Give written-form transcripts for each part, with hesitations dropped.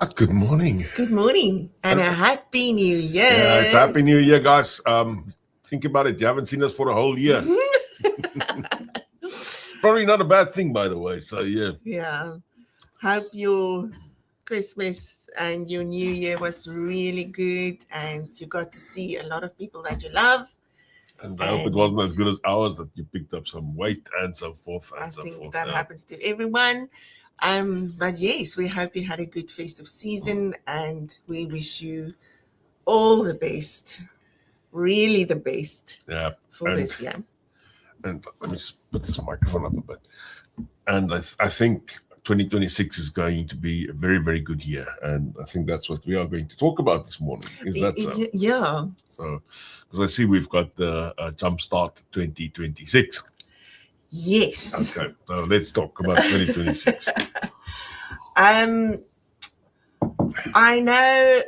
Good morning. Good morning and a happy new year. Yeah, it's Happy New Year, guys. Think about it. You haven't seen us for a whole year. Probably not a bad thing, by the way. So, yeah. Yeah. Hope your Christmas and your New Year was really good and you got to see a lot of people that you love. And I hope it wasn't as good as ours, that you picked up some weight and so forth. I think that happens to everyone. But yes, we hope you had a good festive season and we wish you all the best, really the best for this year. And let me just put this microphone up a bit. And I think 2026 is going to be a very, very good year. And I think that's what we are going to talk about this morning. Is that so? Yeah. So, because I see we've got the Jumpstart 2026. Yes. Okay, so let's talk about 2026. I know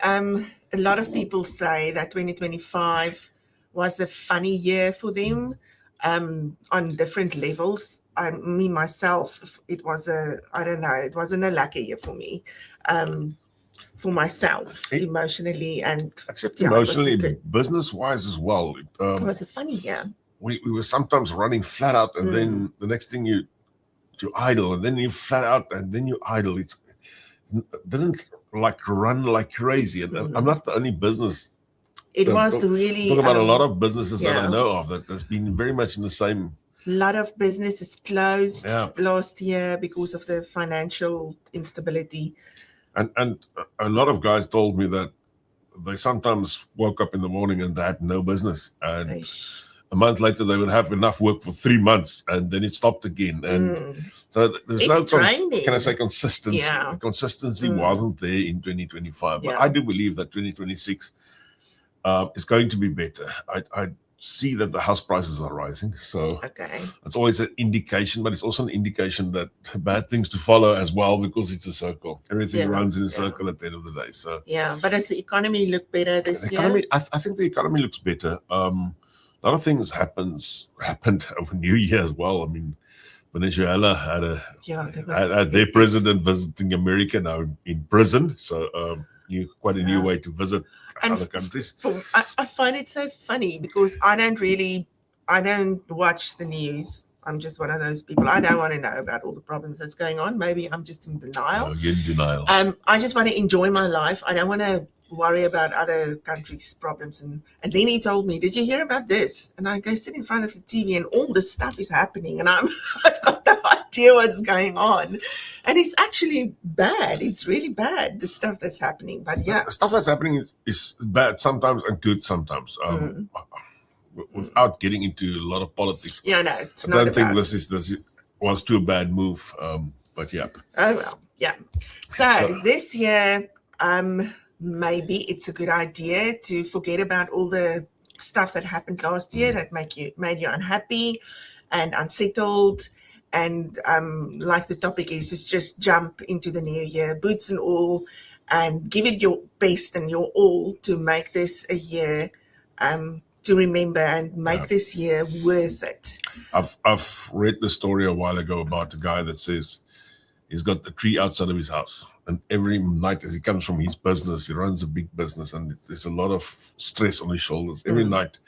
a lot of people say that 2025 was a funny year for them on different levels. Me myself, it wasn't a lucky year for me. For myself, emotionally and except emotionally, business-wise as well. It was a funny year. We were sometimes running flat out, and then the next thing you idle, and then you flat out, and then you idle. It didn't like run like crazy, and I'm not the only business. It was really talk about a lot of businesses that I know of that has been very much in the same. A lot of businesses closed last year because of the financial instability. And a lot of guys told me that they sometimes woke up in the morning and they had no business, and a month later they would have enough work for 3 months, and then it stopped again. And so there's no consistency. The consistency wasn't there in 2025. But I do believe that 2026 is going to be better. I see that the house prices are rising, so it's always an indication, but it's also an indication that bad things to follow as well, because it's a circle. Everything runs in a circle at the end of the day. So but does the economy look better this year? I think the economy looks better. A lot of things happened over New Year as well. I mean, Venezuela had their president visiting America now in prison, so quite a new way to visit other countries. I find it so funny because I don't watch the news. I'm just one of those people. I don't want to know about all the problems that's going on. Maybe I'm just in denial. You're in denial. I just want to enjoy my life. I don't want to worry about other countries' problems. And then he told me, "Did you hear about this?" And I go sit in front of the TV and all this stuff is happening, and I've got no idea what's going on. And it's actually bad. It's really bad, the stuff that's happening. But the stuff that's happening is bad sometimes and good sometimes. Without getting into a lot of politics. No, I don't think this was too bad move. But yeah. Oh well, yeah. So this year, maybe it's a good idea to forget about all the stuff that happened last year that made you unhappy and unsettled. And like the topic is just jump into the new year, boots and all, and give it your best and your all to make this a year to remember and make this year worth it. I've read the story a while ago about a guy that says he's got the tree outside of his house, and every night as he comes from his business, he runs a big business, and there's a lot of stress on his shoulders. Every night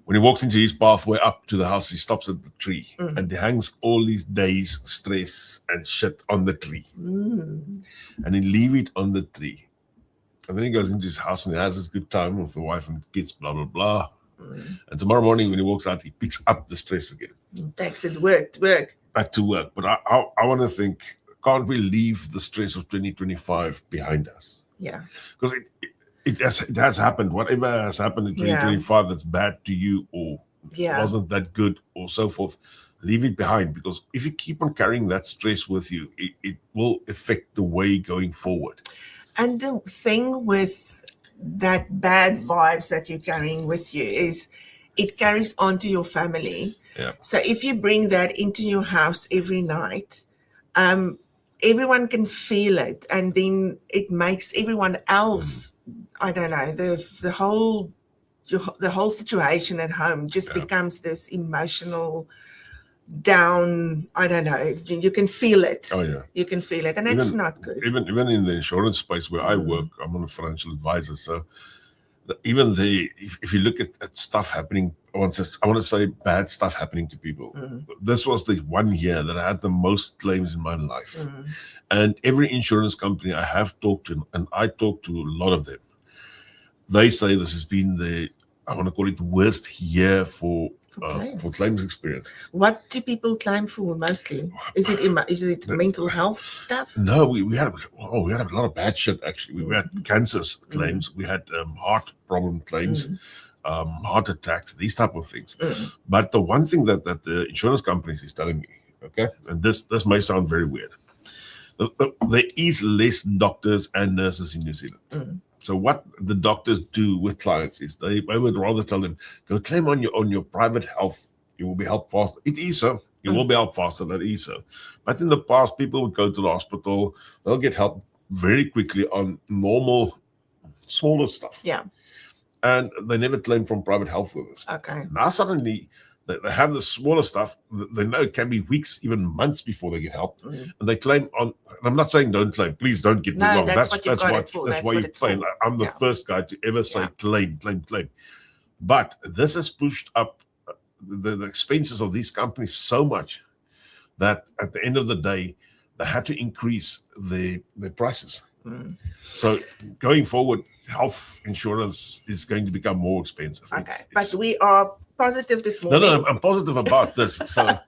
when he walks into his pathway up to the house, he stops at the tree and he hangs all his days stress and shit on the tree, and he leave it on the tree. And then he goes into his house and he has his good time with the wife and kids, blah, blah, blah. And tomorrow morning when he walks out, he picks up the stress again. Takes it work. Back to work. But I want to think, can't we leave the stress of 2025 behind us? Yeah. Because it has happened. Whatever has happened in 2025 that's bad to you or wasn't that good or so forth, leave it behind. Because if you keep on carrying that stress with you, it will affect the way going forward. And the thing with that bad vibes that you're carrying with you is it carries on to your family. Yeah. So if you bring that into your house every night, everyone can feel it, and then it makes everyone else, I don't know, the whole situation at home just becomes this emotional down. I don't know. You can feel it. Oh yeah. You can feel it, and it's not good. Even in the insurance space where I work, I'm a financial advisor. So even if you look at stuff happening, I want to say bad stuff happening to people. This was the one year that I had the most claims in my life. And every insurance company I have talked to, and I talked to a lot of them, they say this has been I want to call it the worst year for claims experience. What do people claim for mostly? Is it mental health stuff? No, we had a lot of bad shit actually. We had cancers claims, we had heart problem claims, heart attacks, these type of things. But the one thing that the insurance companies is telling me, okay, and this may sound very weird, there is less doctors and nurses in New Zealand. So what the doctors do with clients is I would rather tell them, go claim on your private health. You will be helped faster. It is so. You will be helped faster. That is so. But in the past, people would go to the hospital. They'll get help very quickly on normal, smaller stuff. Yeah. And they never claim from private health with us. Okay. Now suddenly they have the smaller stuff. They know it can be weeks, even months before they get help. And they claim on, and I'm not saying don't claim. Please don't get me wrong. That's why you claim. I'm the first guy to ever say claim. But this has pushed up the expenses of these companies so much that at the end of the day, they had to increase their prices. So going forward, health insurance is going to become more expensive. Okay, but we are positive this morning. No, I'm positive about this. So,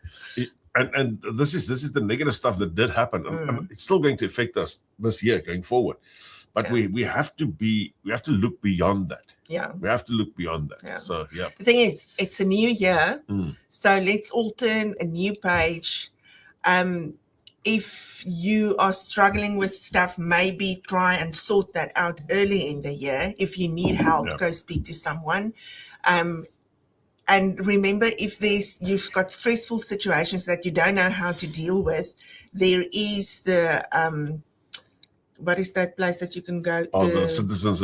and this is the negative stuff that did happen. And it's still going to affect us this year going forward. But we have to look beyond that. Yeah, we have to look beyond that. Yeah. So yeah, the thing is, it's a new year, so let's all turn a new page. If you are struggling with stuff, maybe try and sort that out early in the year. If you need help, go speak to someone. And remember, if you've got stressful situations that you don't know how to deal with, there is the what is that place that you can go? The Citizens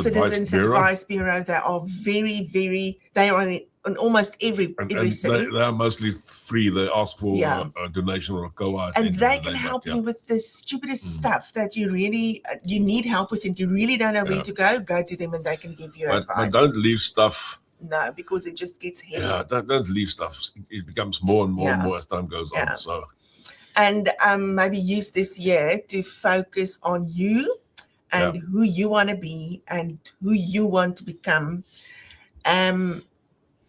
Advice Bureau. They are very, very. They are in almost every city. They are mostly free. They ask for a donation or a co-op, and they can help you with the stupidest stuff that you really you need help with, and you really don't know where to go. Go to them, and they can give you advice. But don't leave stuff. No, because it just gets heavy. Yeah, don't leave stuff. It becomes more and more and more as time goes on. So, and maybe use this year to focus on you and who you want to be and who you want to become.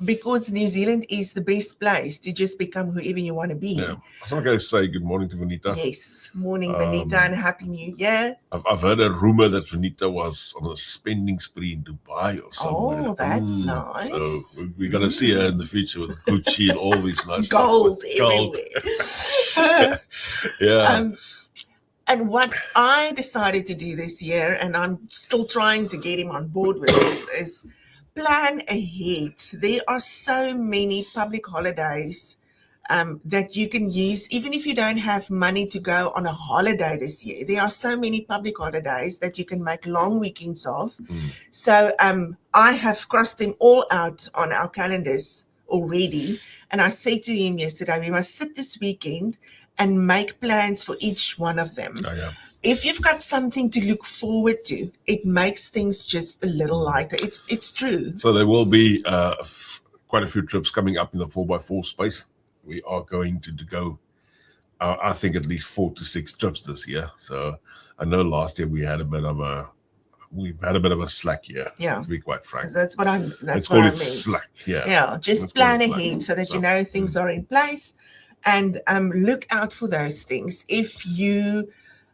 Because New Zealand is the best place to just become whoever you want to be. Yeah. I was going to say good morning to Vanita. Yes, morning Vanita, and Happy New Year. I've heard a rumor that Vanita was on a spending spree in Dubai or somewhere. Oh, that's nice. So we're going to see her in the future with Gucci and all these nice gold stuff. everywhere. Yeah. And what I decided to do this year, and I'm still trying to get him on board with this, is plan ahead. There are so many public holidays that you can use, even if you don't have money to go on a holiday this year. There are so many public holidays that you can make long weekends of. So I have crossed them all out on our calendars already. And I said to him yesterday, we must sit this weekend and make plans for each one of them. Oh, yeah. If you've got something to look forward to, it makes things just a little lighter. It's true. So there will be quite a few trips coming up in the 4x4 space. We are going to go, I think, at least 4 to 6 trips this year. So I know last year we had a bit of a slack year. Yeah, to be quite frank. That's what I'm. Let's call it slack. Yeah. Yeah. Just plan ahead so that you know things are in place, and look out for those things. If you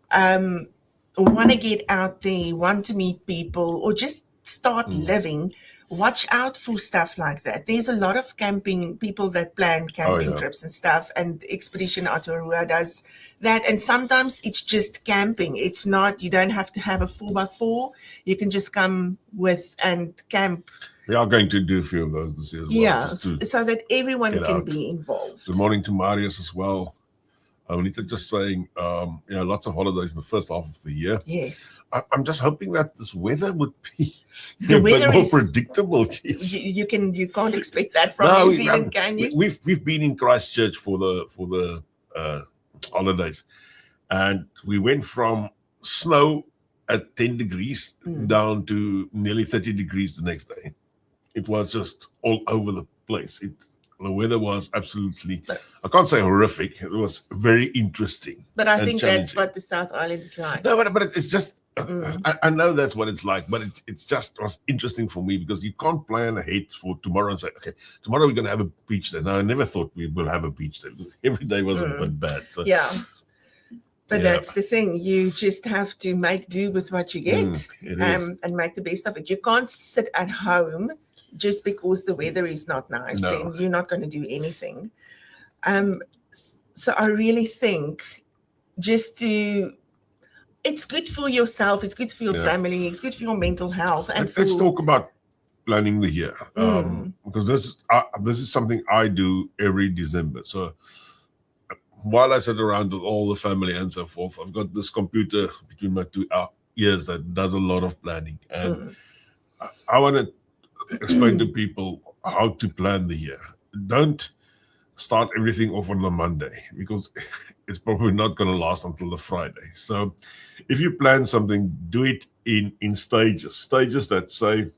want to get out there, want to meet people, or just start living, watch out for stuff like that. There's a lot of camping people that plan camping trips and stuff, and Expedition Aotearoa does that. And sometimes it's just camping. It's not, you don't have to have a 4x4. You can just come with and camp. We are going to do a few of those this year as well. Yeah, so that everyone can be involved. Good morning to Marius as well. Anita just saying, lots of holidays in the first half of the year. Yes. I'm just hoping that this weather would be The a bit weather more is predictable. Jeez. you can't expect that from New Zealand, can you? We've been in Christchurch for the holidays, and we went from snow at 10 degrees down to nearly 30 degrees the next day. It was just all over the place. The weather was absolutely, I can't say horrific. It was very interesting. But I think that's what the South Island is like. No, but it's just, I know that's what it's like, but it's just was interesting for me because you can't plan ahead for tomorrow and say, okay, tomorrow we're going to have a beach day. Now, I never thought we will have a beach day. Every day was a bit bad. So. Yeah. But that's the thing. You just have to make do with what you get and make the best of it. You can't sit at home just because the weather is not nice. No. Then you're not going to do anything. So I really think it's good for yourself. It's good for your family. It's good for your mental health. And let's talk about planning the year because this is something I do every December. So while I sit around with all the family and so forth, I've got this computer between my two ears that does a lot of planning. And I want to explain to people how to plan the year. Don't start everything off on a Monday because it's probably not going to last until the Friday. So if you plan something, do it in stages that say,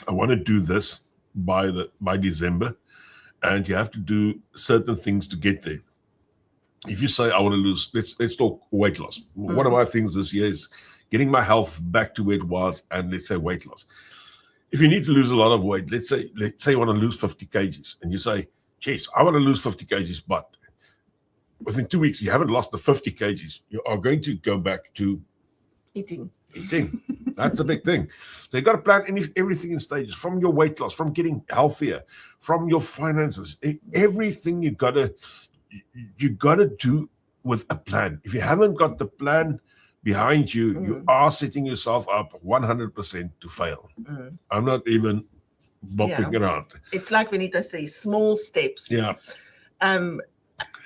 I want to do this by December, and you have to do certain things to get there. If you say, I want to lose, let's talk weight loss. One of my things this year is getting my health back to where it was, and let's say weight loss. If you need to lose a lot of weight, let's say you want to lose 50 kgs, and you say, geez, I want to lose 50 kgs, but within 2 weeks, you haven't lost the 50 kgs. You are going to go back to eating. That's a big thing. So you got to plan everything in stages, from your weight loss, from getting healthier, from your finances, everything you got to do with a plan. If you haven't got the plan behind you, you are setting yourself up 100% to fail. I'm not even bopping around. It's like Venita says, small steps. Yeah.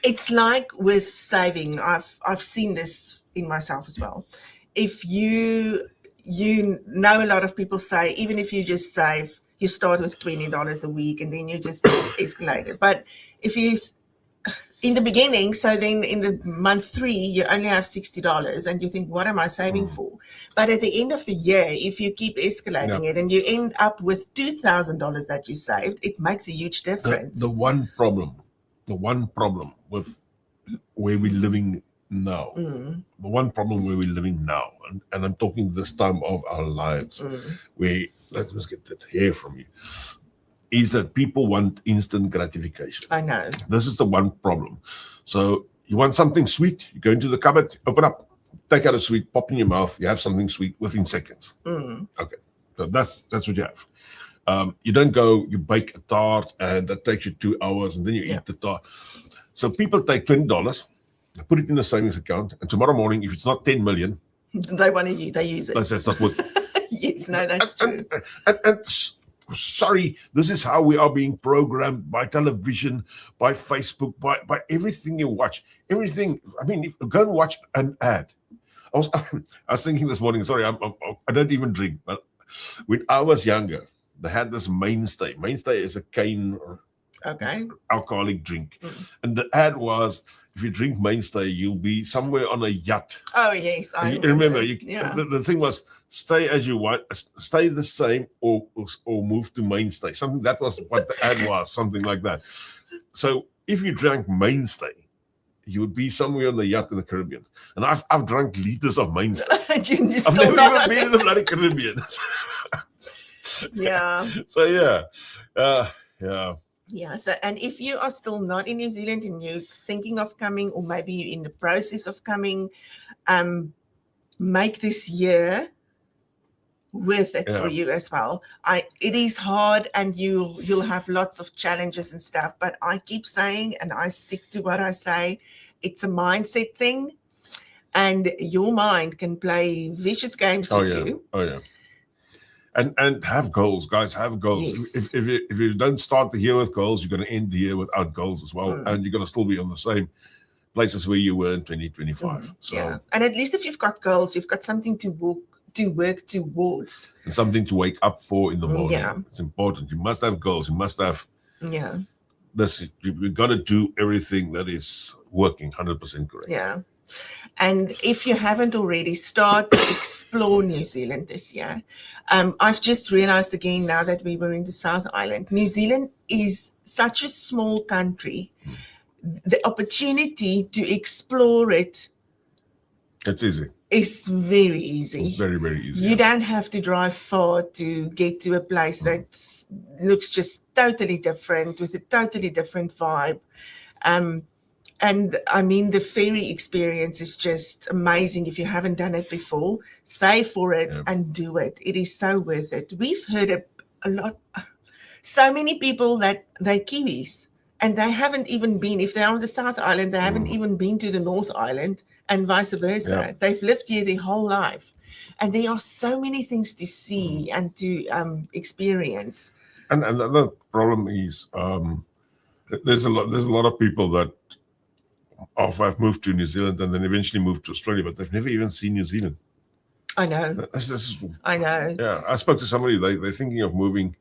It's like with saving. I've seen this in myself as well. If you know, a lot of people say, even if you just save, you start with $20 a week and then you just escalate it. But if you in the beginning, so then in the month 3, you only have $60 and you think, what am I saving for? But at the end of the year, if you keep escalating it and you end up with $2,000 that you saved, it makes a huge difference. The one problem with where we're living now, and I'm talking this time of our lives, where, let's get that hair from you, is that people want instant gratification. I know. This is the one problem. So you want something sweet, you go into the cupboard, open up, take out a sweet, pop in your mouth, you have something sweet within seconds. Okay, so that's what you have. You don't go, you bake a tart, and that takes you 2 hours, and then you eat the tart. So people take $20, put it in a savings account, and tomorrow morning, if it's not 10 million, they use it. That's not what. Yes, no, that's true. And sorry, this is how we are being programmed by television, by Facebook, by everything you watch. Everything. I mean, go and watch an ad. I was thinking this morning. Sorry, I don't even drink, but when I was younger, they had this Mainstay. Mainstay is a cane alcoholic drink, and the ad was, if you drink Mainstay, you'll be somewhere on a yacht. Oh yes, I remember. The thing was, stay as you want, stay the same, or move to Mainstay. Something that was what the ad was, something like that. So if you drank Mainstay, you would be somewhere on the yacht in the Caribbean. And I've drunk liters of Mainstay. I've never even been in the bloody Caribbean. Yeah. So yeah. Yeah. So, and if you are still not in New Zealand and you're thinking of coming, or maybe you're in the process of coming, make this year worth it for you as well. It is hard, and you'll have lots of challenges and stuff. But I keep saying, and I stick to what I say, it's a mindset thing, and your mind can play vicious games with you. Oh yeah. And have goals, guys. Have goals. Yes. If you don't start the year with goals, you're going to end the year without goals as well, and you're going to still be on the same places where you were in 2025. So Yeah, and at least if you've got goals, you've got something to work towards, and something to wake up for in the morning. Yeah. It's important. You must have goals. You must have Yeah, this. You've got to do everything that is working 100% correct. yeah. And if you haven't already, start to explore New Zealand this year. I've just realized again now that we were in the South Island, New Zealand is such a small country. The opportunity to explore it It's easy. is very easy. It's very, very easy. You don't have to drive far to get to a place that looks just totally different, with a totally different vibe. And I mean, the ferry experience is just amazing. If you haven't done it before, save for it and do it. It is so worth it. We've heard a lot, so many people that they're Kiwis and they haven't even been, if they're on the South Island, they haven't even been to the North Island, and vice versa. Yeah. They've lived here their whole life. And there are so many things to see and to experience. And the problem is there's a lot of people that have moved to New Zealand and then eventually moved to Australia, but they've never even seen New Zealand. I know. This is, I know. yeah, I spoke to somebody. They're thinking of moving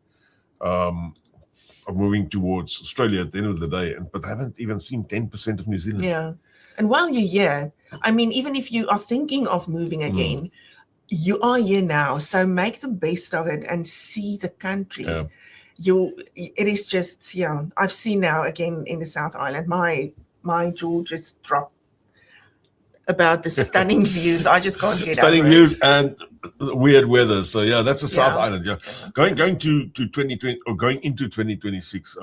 towards Australia at the end of the day, but they haven't even seen 10% of New Zealand. Yeah. And while you're here, I mean, even if you are thinking of moving again, you are here now. So make the best of it and see the country. Yeah. It is just, yeah. I've seen now again in the South Island, my jaw just dropped about the stunning views. I just can't get Stunning over views it. and weird weather. So yeah, that's the South Yeah. Island. Yeah, going to 2020 or going into 2026.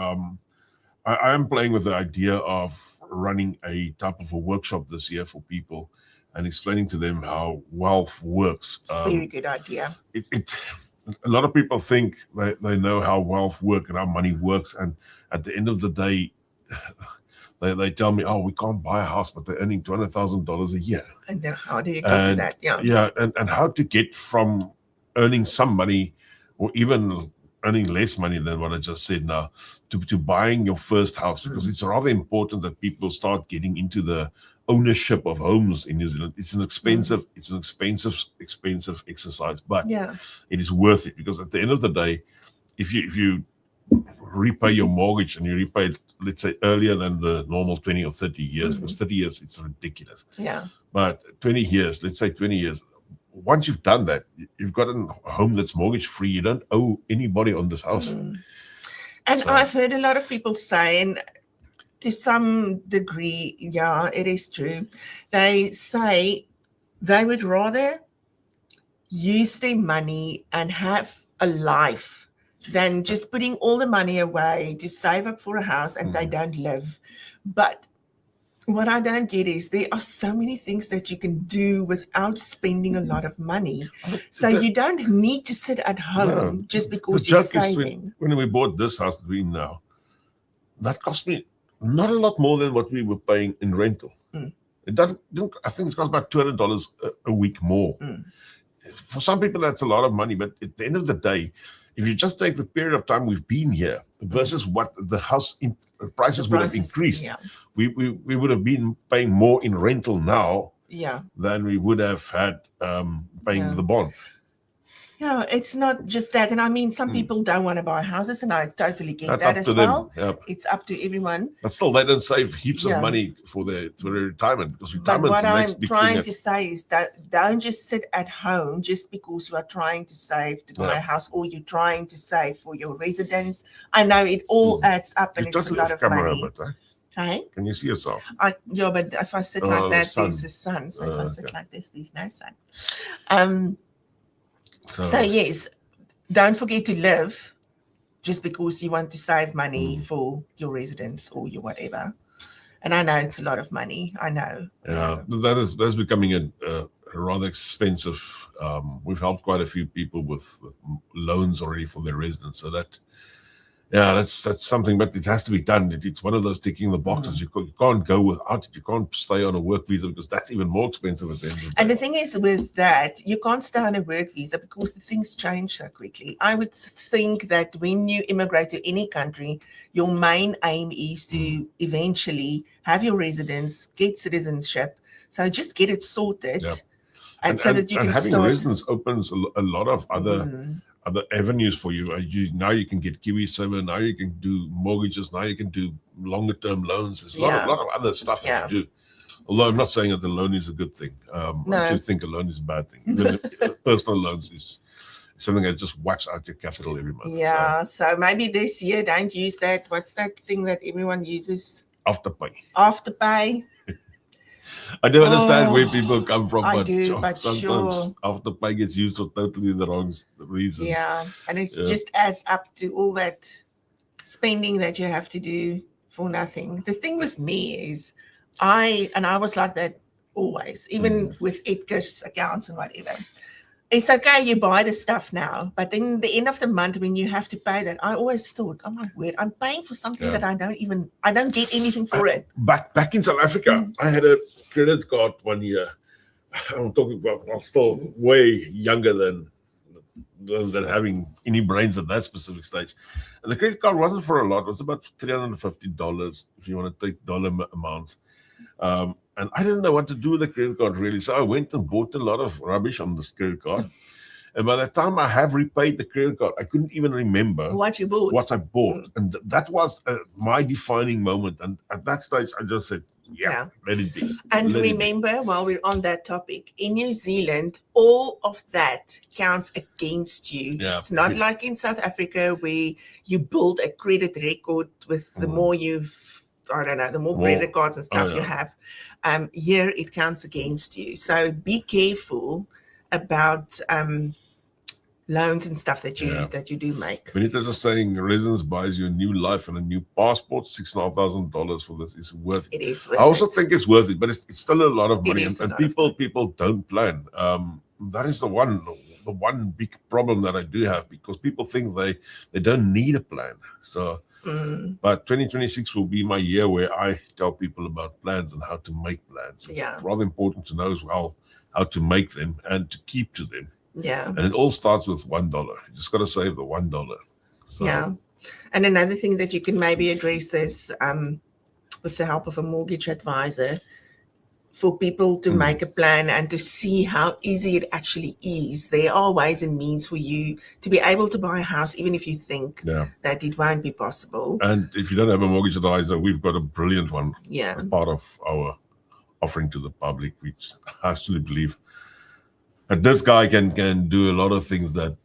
I am playing with the idea of running a type of a workshop this year for people and explaining to them how wealth works. Very good idea. A lot of people think they know how wealth works and how money works, and at the end of the day, they tell me, "Oh, we can't buy a house," but they're earning $200,000 a year. And then how do you get to that? Yeah. Yeah, and how to get from earning some money or even earning less money than what I just said now to buying your first house, because it's rather important that people start getting into the ownership of homes in New Zealand. It's an expensive exercise, but Yeah. it is worth it, because at the end of the day, if you repay your mortgage and you repay it, let's say, earlier than the normal 20 or 30 years, because 30 years, it's ridiculous. Yeah. But 20 years, let's say 20 years, once you've done that, you've got a home that's mortgage free. You don't owe anybody on this house. And So- I've heard a lot of people say, and to some degree, yeah, it is true. They say they would rather use their money and have a life than just putting all the money away to save up for a house and they don't live. But what I don't get is there are so many things that you can do without spending a lot of money. So you don't need to sit at home just because the you're joke is saving. when we bought this house that we're in now, that cost me not a lot more than what we were paying in rental. It doesn't. I think it costs about $200 a week more. For some people, that's a lot of money. But at the end of the day, if you just take the period of time we've been here versus what the house prices would have increased, Yeah. we would have been paying more in rental now Yeah. than we would have had paying Yeah. the bond. Yeah, it's not just that. And I mean, some people don't want to buy houses, and I totally get That's that up as to them. well. Yep. It's up to everyone. But still, they don't save heaps Yeah. of money for their retirement, because But retirement's what the next I'm big trying thing. to say is that don't just sit at home just because you are trying to save to buy a house, or you're trying to save for your residence. I know it all adds up, and You're it's a totally lot off of camera, money. but Hey? can you see yourself? Yeah, but if I sit Oh, like the that, sun. there's the sun. So if I sit Okay. like this, there's no sun. So, So yes, don't forget to live just because you want to save money for your residence or your whatever. And I know it's a lot of money. I know. yeah, that's becoming a rather expensive. We've helped quite a few people with loans already for their residence, so that Yeah, that's something, but it has to be done. It's one of those ticking the boxes. You can't go without it. You can't stay on a work visa because that's even more expensive at the end of the day. And the thing is with that, you can't stay on a work visa because the things change so quickly. I would think that when you immigrate to any country, your main aim is to eventually have your residence, get citizenship. So just get it sorted. Yeah. And so that you can having start. residence opens a lot of other avenues for you. Now you can get KiwiSaver, now you can do mortgages, now you can do longer term loans. There's a lot of other stuff that you do. Although I'm not saying that the loan is a good thing. I do think a loan is a bad thing. Even personal loans is something that just wipes out your capital every month. Yeah, so maybe this year don't use that. What's that thing that everyone uses? Afterpay. Afterpay. I do understand where people come from, I but do, but sometimes Afterpay gets used for totally the wrong reasons. Yeah, and it just adds up to all that spending that you have to do for nothing. The thing with me is I was like that always, even with Edgar's accounts and whatever. It's okay, you buy the stuff now, but then at the end of the month when you have to pay that, I always thought, oh my word, I'm paying for something that I don't get anything for it. Back in South Africa, I had a credit card one year. I'm talking about, I'm still way younger than having any brains at that specific stage. And the credit card wasn't for a lot. It was about $350 if you want to take dollar amounts. And I didn't know what to do with the credit card really. So I went and bought a lot of rubbish on this credit card. And by the time I have repaid the credit card, I couldn't even remember what I bought. And that was my defining moment. And at that stage, I just said, let it be. And remember, while we're on that topic, in New Zealand, all of that counts against you. Yeah. It's not like in South Africa where you build a credit record with the more the more credit cards and stuff you have. Here it counts against you. So be careful about loans and stuff that you do make. Benita's just saying residence buys you a new life and a new passport. $6,500 for this is worth it. It is worth I also think it's worth it, but it's still a lot of money, and people don't plan. That is the one big problem that I do have, because people think they don't need a plan. So but 2026 will be my year where I tell people about plans and how to make plans. It's rather important to know as well how to make them and to keep to them. Yeah. And it all starts with $1. You just got to save the $1. So. Yeah. And another thing that you can maybe address is with the help of a mortgage advisor, for people to make a plan and to see how easy it actually is. There are ways and means for you to be able to buy a house, even if you think that it won't be possible. And if you don't have a mortgage advisor, we've got a brilliant one. Yeah. Part of our offering to the public, which I actually believe that this guy can do a lot of things that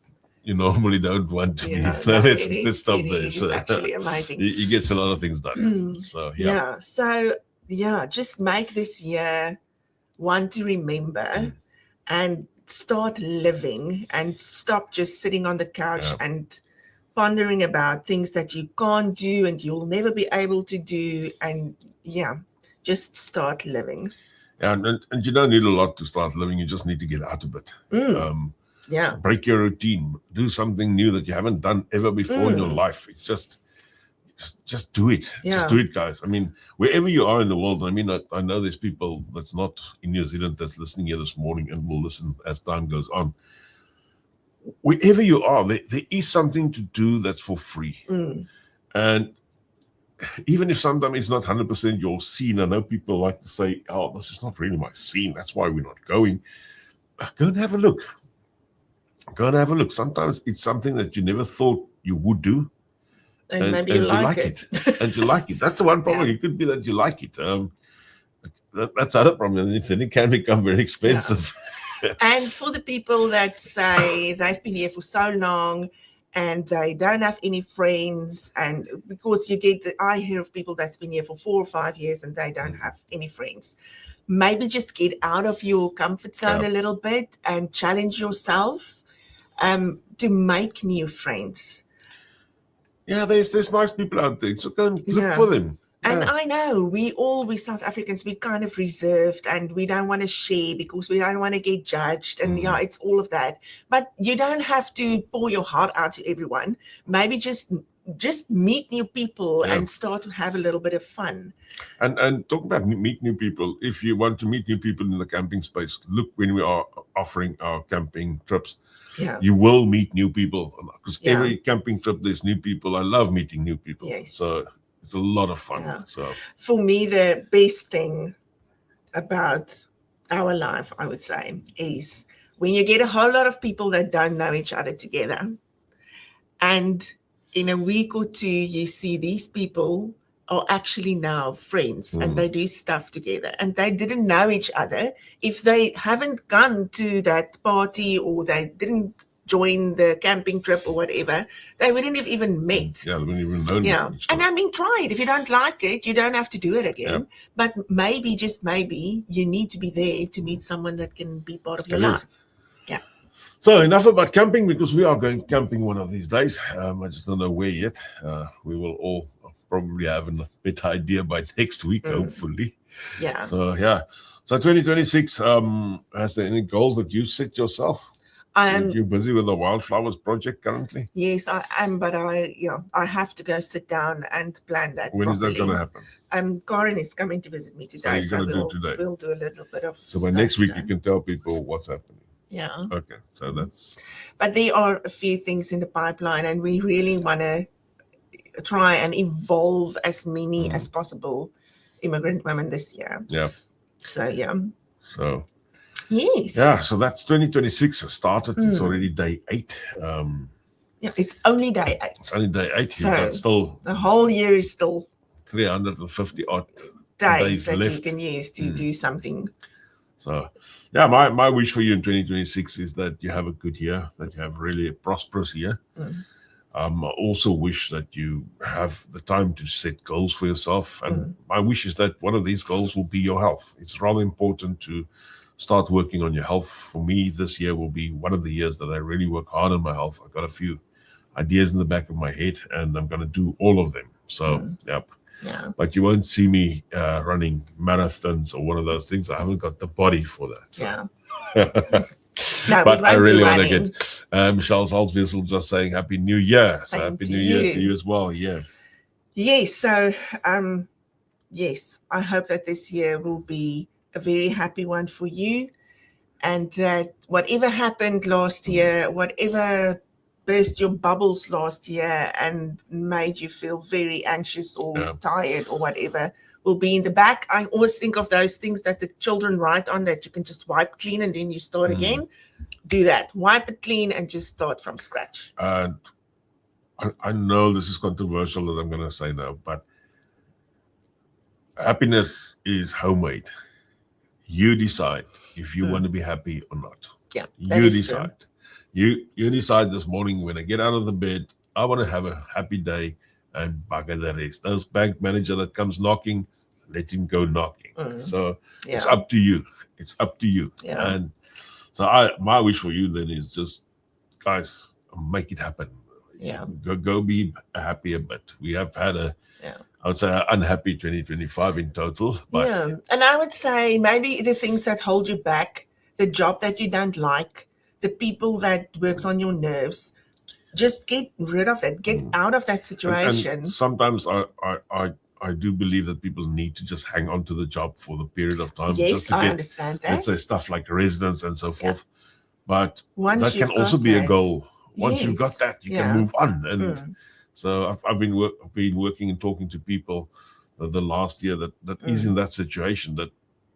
you normally don't want to be. Let's stop there. It's actually amazing. He gets a lot of things done. So just make this year one to remember and start living, and stop just sitting on the couch and pondering about things that you can't do and you'll never be able to do. And just start living. And you don't need a lot to start living. You just need to get out of it. Break your routine. Do something new that you haven't done ever before in your life. It's just do it. Just do it, guys. I mean, wherever you are in the world, I mean, I know there's people that's not in New Zealand that's listening here this morning and will listen as time goes on. Wherever you are, there is something to do that's for free. And even if sometimes it's not 100% your scene, I know people like to say, oh, this is not really my scene, that's why we're not going. Go and have a look. Sometimes it's something that you never thought you would do. And maybe you like it. And you like it. That's the one problem. It could be that you like it. That's the other problem. Then it can become very expensive. And for the people that say they've been here for so long and they don't have any friends, and because I hear of people that's been here for 4 or 5 years and they don't have any friends. Maybe just get out of your comfort zone a little bit and challenge yourself to make new friends. Yeah, there's nice people out there, so go and look for them. And I know we South Africans, we kind of reserved and we don't want to share because we don't want to get judged. And it's all of that. But you don't have to pour your heart out to everyone. Maybe just just meet new people Yeah. and start to have a little bit of fun. And talk about meet new people. If you want to meet new people in the camping space, look when we are offering our camping trips. Yeah. You will meet new people because Yeah. every camping trip there's new people. I love meeting new people. Yes. So it's a lot of fun. Yeah. So for me, the best thing about our life, I would say, is when you get a whole lot of people that don't know each other together, and in a week or two you see these people are actually now friends and they do stuff together, and they didn't know each other if they haven't gone to that party or they didn't join the camping trip or whatever. They wouldn't have even met. Yeah, they wouldn't even know Yeah. each And other. I mean, try it. If you don't like it, you don't have to do it again. But maybe, just maybe, you need to be there to meet someone that can be part of your It is. life. Yeah. So enough about camping, because we are going camping one of these days. I just don't know where yet. We will all probably have a better idea by next week, hopefully. Yeah. So yeah. So 2026. Has there any goals that you set yourself? You're busy with the wildflowers project currently. Yes, I am, but I have to go sit down and plan that. When is that going to happen? Karen is coming to visit me today, So you're gonna do today. We'll do a little bit of. So by next week, you can tell people what's happening. Yeah. Okay, so that's. But there are a few things in the pipeline, and we really want to try and involve as many as possible immigrant women this year. Yeah. So yeah. So. Yes. Yeah, so that's 2026 has started. It's already day 8. Yeah, it's only day 8. It's only day 8. So You've got still the whole year is still 350 odd days that left. you can use to do something. So, yeah, my wish for you in 2026 is that you have a good year, that you have really a prosperous year. I also wish that you have the time to set goals for yourself. And my wish is that one of these goals will be your health. It's rather important to start working on your health. For me, this year will be one of the years that I really work hard on my health. I've got a few ideas in the back of my head, and I'm going to do all of them. So, yep. Yeah. But you won't see me running marathons or one of those things. I haven't got the body for that. So. Yeah. No, but I really want to running. get Michelle Salzwissel just saying Happy New Year. So Same Happy to New Year you. to you as well. Yeah. Yes. So, yes, I hope that this year will be a very happy one for you, and that whatever happened last year, whatever burst your bubbles last year and made you feel very anxious or tired or whatever, will be in the back. I always think of those things that the children write on that you can just wipe clean and then you start again. Do that. Wipe it clean and just start from scratch. And I know this is controversial that I'm going to say now, but happiness is homemade. You decide if you want to be happy or not. Yeah, you decide. You decide this morning when I get out of the bed, I want to have a happy day and bugger the rest. Those bank manager that comes knocking, let him go knocking. So it's up to you. It's up to you. Yeah. And so my wish for you then is just, guys, make it happen. Yeah. Go be happy a bit. We have had I would say an unhappy 2025 in total. But yeah. And I would say maybe the things that hold you back, the job that you don't like, the people that works on your nerves, just get rid of it. Get out of that situation. And sometimes I do believe that people need to just hang on to the job for the period of time. Yes, just to I get, understand that. let's say, stuff like residence and so forth. But Once that can you've also got be a that- goal. Once you've Yes, got that, you yeah. can move on. And so I've been working and talking to people the last year that is in that situation, that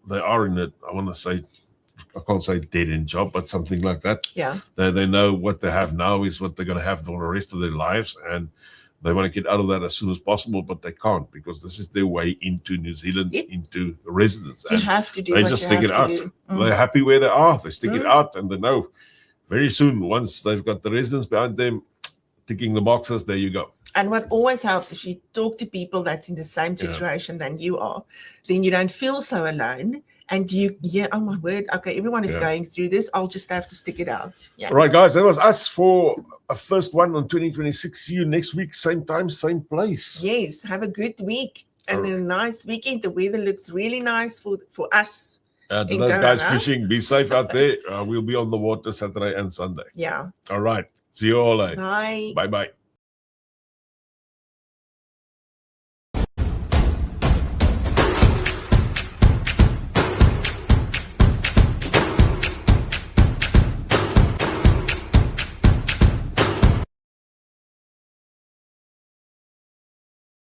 they are in it. I want to say, I can't say dead end job, but something like that. Yeah. They know what they have now is what they're going to have for the rest of their lives, and they want to get out of that as soon as possible, but they can't, because this is their way into New Zealand, into residence. You And have to do they what just you stick it have out. to do. They're happy where they are. They stick it out, and they know very soon, once they've got the residence behind them, ticking the boxes, there you go. And what always helps, if you talk to people that's in the same situation than you are, then you don't feel so alone. And oh my word, okay, everyone is going through this. I'll just have to stick it out. Yeah. All right, guys, that was us for a first one on 2026. See you next week, same time, same place. Yes, have a good week and a nice weekend. The weather looks really nice for us. To in those guys Tauranga. fishing, be safe out there. We'll be on the water Saturday and Sunday. Yeah. All right. See you all. Bye. Bye-bye.